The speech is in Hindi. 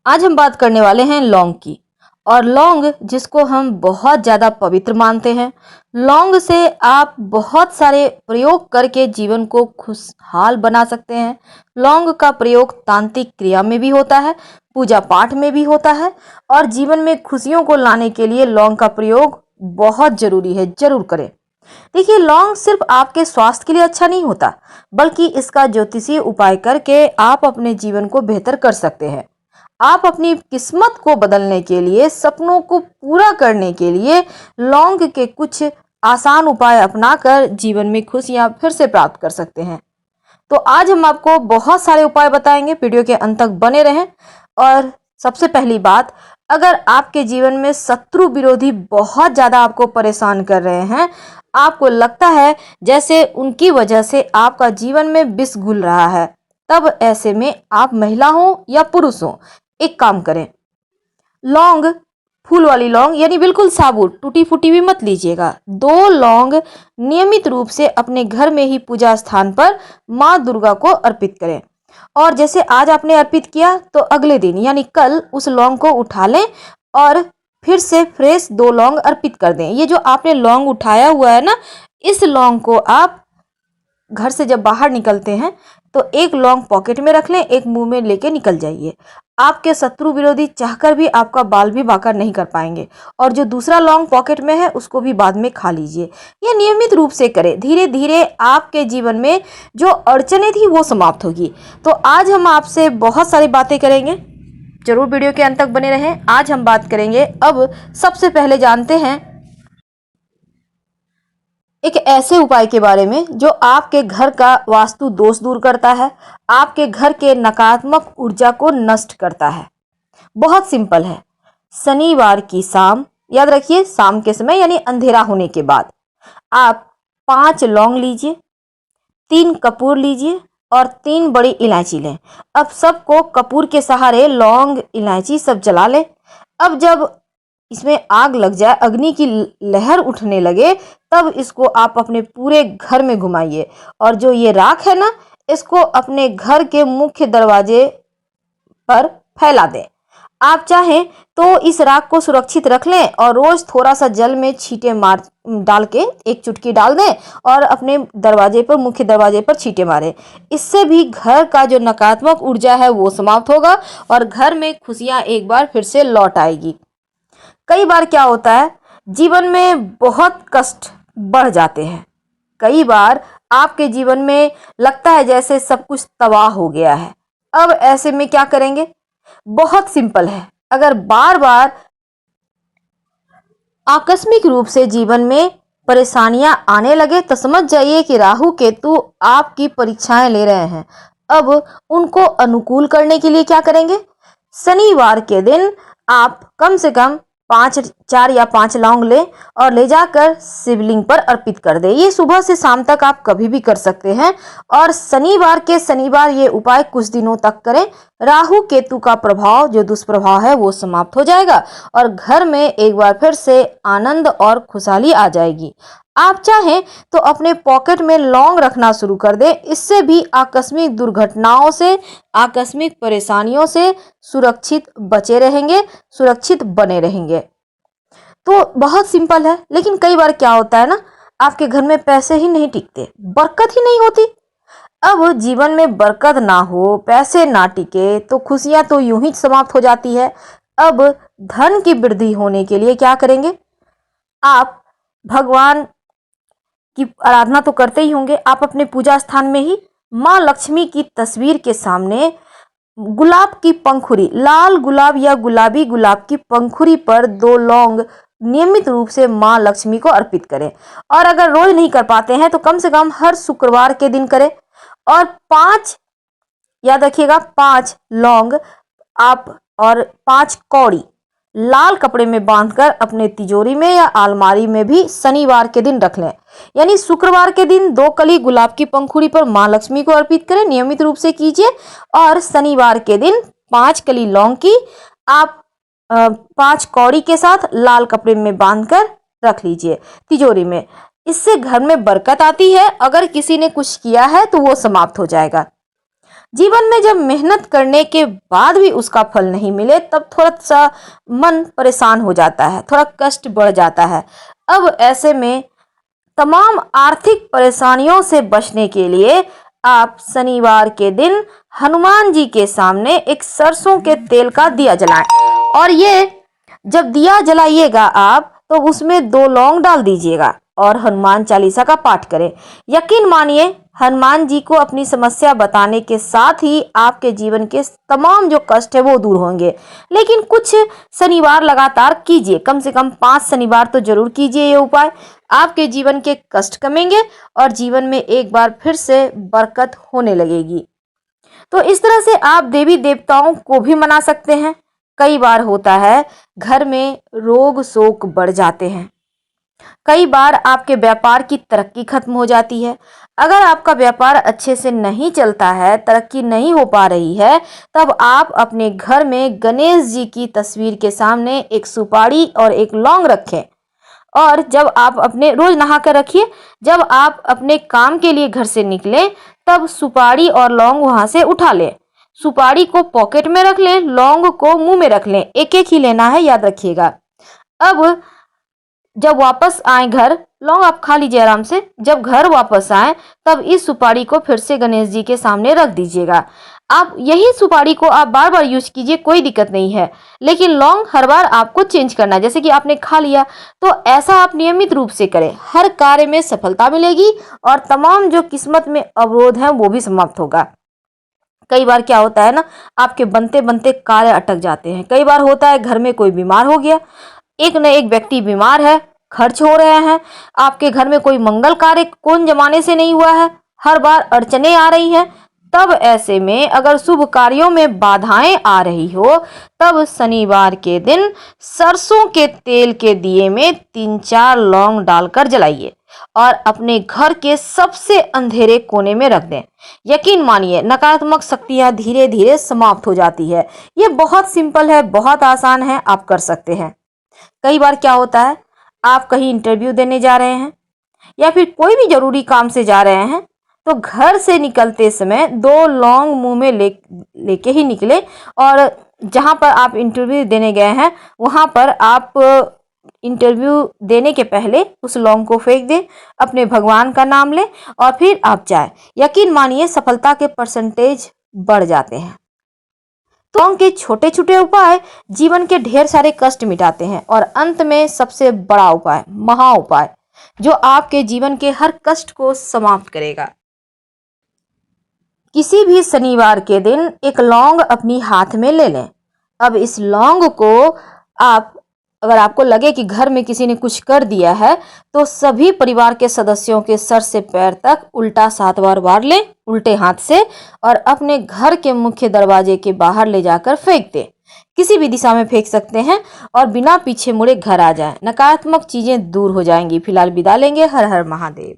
आज हम बात करने वाले हैं लौंग की। और लौंग जिसको हम बहुत ज़्यादा पवित्र मानते हैं। लौंग से आप बहुत सारे प्रयोग करके जीवन को खुशहाल बना सकते हैं। लौंग का प्रयोग तांत्रिक क्रिया में भी होता है, पूजा पाठ में भी होता है और जीवन में खुशियों को लाने के लिए लौंग का प्रयोग बहुत जरूरी है, जरूर करें। देखिए, लौंग सिर्फ आपके स्वास्थ्य के लिए अच्छा नहीं होता, बल्कि इसका ज्योतिषीय उपाय करके आप अपने जीवन को बेहतर कर सकते हैं। आप अपनी किस्मत को बदलने के लिए, सपनों को पूरा करने के लिए लौंग के कुछ आसान उपाय अपनाकर जीवन में खुशियां फिर से प्राप्त कर सकते हैं। तो आज हम आपको बहुत सारे उपाय बताएंगे, वीडियो के अंत तक बने रहें। और सबसे पहली बात, अगर आपके जीवन में शत्रु विरोधी बहुत ज्यादा आपको परेशान कर रहे हैं, आपको लगता है जैसे उनकी वजह से आपका जीवन में विष घुल रहा है, तब ऐसे में आप महिला हो या पुरुष हो, एक काम करें। लौंग, फूल वाली लौंग यानी बिल्कुल साबुत, टूटी फूटी भी मत लीजिएगा। 2 लौंग नियमित रूप से अपने घर में ही पूजा स्थान पर माँ दुर्गा को अर्पित करें। और जैसे आज आपने अर्पित किया तो अगले दिन यानी कल उस लौंग को उठा लें और फिर से फ्रेश 2 लौंग अर्पित कर दें। ये जो आपने लौंग उठाया हुआ है ना, इस लौंग को आप घर से जब बाहर निकलते हैं तो एक लौंग पॉकेट में रख लें, एक मुंह में लेके निकल जाइए। आपके शत्रु विरोधी चाहकर भी आपका बाल भी बांका नहीं कर पाएंगे। और जो दूसरा लौंग पॉकेट में है उसको भी बाद में खा लीजिए। ये नियमित रूप से करें, धीरे धीरे आपके जीवन में जो अड़चने थी वो समाप्त होगी। तो आज हम आपसे बहुत सारी बातें करेंगे, जरूर वीडियो के अंत तक बने रहें। आज हम बात करेंगे, अब सबसे पहले जानते हैं एक ऐसे उपाय के बारे में जो आपके घर का वास्तु दोष दूर करता है, आपके घर के नकारात्मक ऊर्जा को नष्ट करता है। बहुत सिंपल है। शनिवार की शाम, याद रखिए शाम के समय यानी अंधेरा होने के बाद, आप 5 लौंग लीजिए, 3 कपूर लीजिए और 3 बड़ी इलायची लें। अब सबको कपूर के सहारे लौंग इलायची सब जला लें। अब जब इसमें आग लग जाए, अग्नि की लहर उठने लगे, तब इसको आप अपने पूरे घर में घुमाइए। और जो ये राख है ना, इसको अपने घर के मुख्य दरवाजे पर फैला दें। आप चाहें तो इस राख को सुरक्षित रख लें और रोज थोड़ा सा जल में छींटे मार डाल के, एक चुटकी डाल दें और अपने दरवाजे पर, मुख्य दरवाजे पर छींटे मारें। इससे भी घर का जो नकारात्मक ऊर्जा है वो समाप्त होगा और घर में खुशियां एक बार फिर से लौट आएगी। कई बार क्या होता है, जीवन में बहुत कष्ट बढ़ जाते हैं। कई बार आपके जीवन में लगता है जैसे सब कुछ तबाह हो गया है। अब ऐसे में क्या करेंगे? बहुत सिंपल है। अगर बार बार आकस्मिक रूप से जीवन में परेशानियां आने लगे तो समझ जाइए कि राहु केतु आपकी परीक्षाएं ले रहे हैं। अब उनको अनुकूल करने के लिए क्या करेंगे? शनिवार के दिन आप कम से कम 4 या 5 लौंग लें और ले जाकर शिवलिंग पर अर्पित कर दें। ये सुबह से शाम तक आप कभी भी कर सकते हैं और शनिवार के शनिवार ये उपाय कुछ दिनों तक करें। राहु केतु का प्रभाव, जो दुष्प्रभाव है, वो समाप्त हो जाएगा और घर में एक बार फिर से आनंद और खुशहाली आ जाएगी। आप चाहें तो अपने पॉकेट में लौंग रखना शुरू कर दें। इससे भी आकस्मिक दुर्घटनाओं से, आकस्मिक परेशानियों से सुरक्षित बचे रहेंगे, सुरक्षित बने रहेंगे। तो बहुत सिंपल है। लेकिन कई बार क्या होता है ना, आपके घर में पैसे ही नहीं टिकते, बरकत ही नहीं होती। अब जीवन में बरकत ना हो, पैसे ना टिके तो खुशियां तो यूं ही समाप्त हो जाती है। अब धन की वृद्धि होने के लिए क्या करेंगे? आप भगवान की आराधना तो करते ही होंगे। आप अपने पूजा स्थान में ही माँ लक्ष्मी की तस्वीर के सामने गुलाब की पंखुड़ी, लाल गुलाब या गुलाबी गुलाब की पंखुड़ी पर 2 लौंग नियमित रूप से माँ लक्ष्मी को अर्पित करें। और अगर रोज नहीं कर पाते हैं तो कम से कम हर शुक्रवार के दिन करें। और 5, याद रखिएगा, 5 लौंग आप और 5 कौड़ी लाल कपड़े में बांधकर अपने तिजोरी में या अलमारी में भी शनिवार के दिन रख लें। यानी शुक्रवार के दिन 2 कली गुलाब की पंखुड़ी पर माँ लक्ष्मी को अर्पित करें, नियमित रूप से कीजिए। और शनिवार के दिन 5 कली लौंग की आप 5 कौड़ी के साथ लाल कपड़े में बांधकर रख लीजिए तिजोरी में। इससे घर में बरकत आती है। अगर किसी ने कुछ किया है तो वो समाप्त हो जाएगा। जीवन में जब मेहनत करने के बाद भी उसका फल नहीं मिले तब थोड़ा सा मन परेशान हो जाता है, थोड़ा कष्ट बढ़ जाता है। अब ऐसे में तमाम आर्थिक परेशानियों से बचने के लिए आप शनिवार के दिन हनुमान जी के सामने एक सरसों के तेल का दिया जलाएं। और ये जब दिया जलाइएगा आप तो उसमें 2 लौंग डाल दीजिएगा और हनुमान चालीसा का पाठ करें। यकीन मानिए हनुमान जी को अपनी समस्या बताने के साथ ही आपके जीवन के तमाम जो कष्ट है वो दूर होंगे। लेकिन कुछ शनिवार लगातार कीजिए, कम से कम 5 शनिवार तो जरूर कीजिए ये उपाय। आपके जीवन के कष्ट कमेंगे और जीवन में एक बार फिर से बरकत होने लगेगी। तो इस तरह से आप देवी देवताओं को भी मना सकते हैं। कई बार होता है घर में रोग शोक बढ़ जाते हैं, कई बार आपके व्यापार की तरक्की खत्म हो जाती है। अगर आपका व्यापार अच्छे से नहीं चलता है, तरक्की नहीं हो पा रही है, तब आप अपने घर में गणेश जी की तस्वीर के सामने एक सुपारी और एक लौंग रखें। और जब आप अपने रोज नहा कर रखिए, जब आप अपने काम के लिए घर से निकलें तब सुपारी और लौंग वहां से उठा लें। सुपारी को पॉकेट में रख लें, लौंग को मुंह में रख लें, एक एक ही लेना है, याद रखिएगा। अब जब वापस आए घर, लौंग आप खा लीजिए आराम से। जब घर वापस आए तब इस सुपारी को फिर से गणेश जी के सामने रख दीजिएगा। आप यही सुपारी को आप बार बार यूज कीजिए, कोई दिक्कत नहीं है, लेकिन लौंग हर बार आपको चेंज करना है। जैसे कि आपने खा लिया तो ऐसा आप नियमित रूप से करें, हर कार्य में सफलता मिलेगी और तमाम जो किस्मत में अवरोध है वो भी समाप्त होगा। कई बार क्या होता है ना, आपके बनते बनते कार्य अटक जाते हैं। कई बार होता है घर में कोई बीमार हो गया, एक न एक व्यक्ति बीमार है, खर्च हो रहे हैं, आपके घर में कोई मंगल कार्य कौन जमाने से नहीं हुआ है, हर बार अड़चने आ रही हैं। तब ऐसे में अगर शुभ कार्यों में बाधाएं आ रही हो तब शनिवार के दिन सरसों के तेल के दिए में 3-4 लौंग डालकर जलाइए और अपने घर के सबसे अंधेरे कोने में रख दें। यकीन मानिए नकारात्मक शक्तियां धीरे धीरे समाप्त हो जाती है। ये बहुत सिंपल है, बहुत आसान है, आप कर सकते हैं। कई बार क्या होता है, आप कहीं इंटरव्यू देने जा रहे हैं या फिर कोई भी जरूरी काम से जा रहे हैं तो घर से निकलते समय 2 लौंग मुंह में लेके ही निकले और जहां पर आप इंटरव्यू देने गए हैं वहां पर आप इंटरव्यू देने के पहले उस लौंग को फेंक दें, अपने भगवान का नाम लें और फिर आप जाए। यकीन मानिए सफलता के परसेंटेज बढ़ जाते हैं। तो लौंग के छोटे छोटे उपाय जीवन के ढेर सारे कष्ट मिटाते हैं और अंत में सबसे बड़ा उपाय, महा उपाय, जो आपके जीवन के हर कष्ट को समाप्त करेगा। किसी भी शनिवार के दिन एक लौंग अपनी हाथ में ले लें। अब इस लौंग को आप, अगर आपको लगे कि घर में किसी ने कुछ कर दिया है तो सभी परिवार के सदस्यों के सर से पैर तक उल्टा 7 बार वार लें उल्टे हाथ से और अपने घर के मुख्य दरवाजे के बाहर ले जाकर फेंक दें। किसी भी दिशा में फेंक सकते हैं और बिना पीछे मुड़े घर आ जाएं। नकारात्मक चीजें दूर हो जाएंगी। फिलहाल विदा लेंगे। हर हर महादेव।